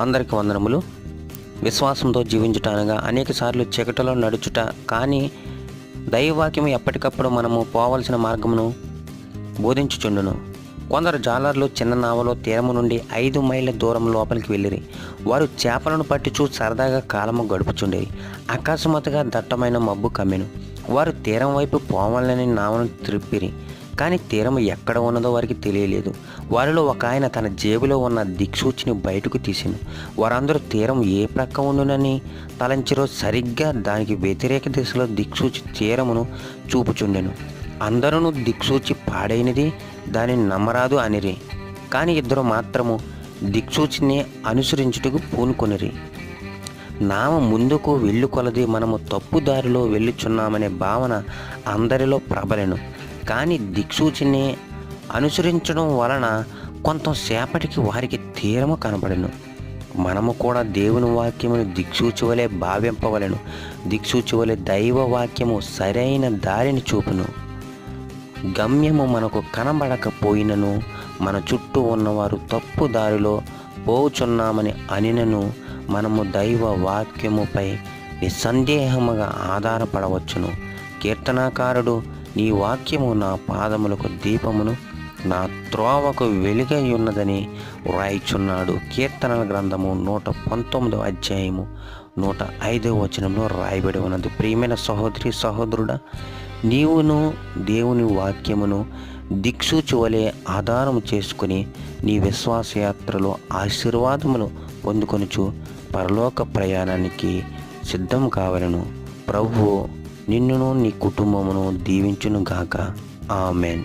అందరికి వందనములు. విశ్వాసంతో జీవించుట అనగా అనేకసార్లు చీకటిలో నడుచుట, కానీ దైవవాక్యం ఎప్పటికప్పుడు మనము పోవలసిన మార్గమును బోధించుచుండును. కొందరు జాలర్లు చిన్న నావలో తీరము నుండి 5 మైళ్ళ దూరం లోపలికి వెళ్ళిరి. వారు చేపలను పట్టిచూ సరదాగా కాలము గడుపుచుండేది. అకస్మాత్తుగా దట్టమైన మబ్బు కమ్మెను. వారు తీరం వైపు పోవాలని నావను త్రిప్పిరి, కానీ తీరం ఎక్కడ ఉన్నదో వారికి తెలియలేదు. వారిలో ఒక ఆయన తన జేబులో ఉన్న దిక్సూచిని బయటకు తీసిండు. వారందరూ తీరం ఏ ప్రక్క ఉండునని తలంచిరో సరిగ్గా దానికి వ్యతిరేక దిశలో దిక్సూచి తీరమును చూపుచుండెను. అందరూ దిక్సూచి పాడైనది, దానిని నమ్మరాదు అనిరి. కానీ 2 మాత్రము దిక్సూచిని అనుసరించుటకు పూనుకొనిరి. నామ ముందుకు వెళ్ళు కొలది మనము తప్పుదారిలో వెళ్ళుచున్నామనే భావన అందరిలో ప్రబలెను. కానీ దిక్సూచిని అనుసరించడం వలన కొంతసేపటికి వారికి తీరము కనబడెను. మనము కూడా దేవుని వాక్యమును దిక్సూచి వలె భావింపవలెను. దిక్సూచి వలె దైవ వాక్యము సరైన దారిని చూపును. గమ్యము మనకు కనబడకపోయినను మన చుట్టూ ఉన్నవారు తప్పు దారిలో పోచున్నామని అనినను మనము దైవ వాక్యముపై నిస్సందేహముగా ఆధారపడవచ్చును. కీర్తనాకారుడు, నీ వాక్యము నా పాదములకు దీపమును, నా త్రోవకు వెలుగై ఉన్నదని వ్రాయిచున్నాడు. కీర్తనల గ్రంథము 119వ అధ్యాయము 105వ వచనంలో రాయబడి ఉన్నది. ప్రియమైన సహోదరి సహోదరుడా, నీవును దేవుని వాక్యమును దిక్సూచి వలె ఆధారము చేసుకుని నీ విశ్వాసయాత్రలో ఆశీర్వాదములు పొందుకొనుచు పరలోక ప్రయాణానికి సిద్ధం కావలను. ప్రభువు నిన్నును నీ కుటుంబమును దీవించును గాక. ఆమెన్.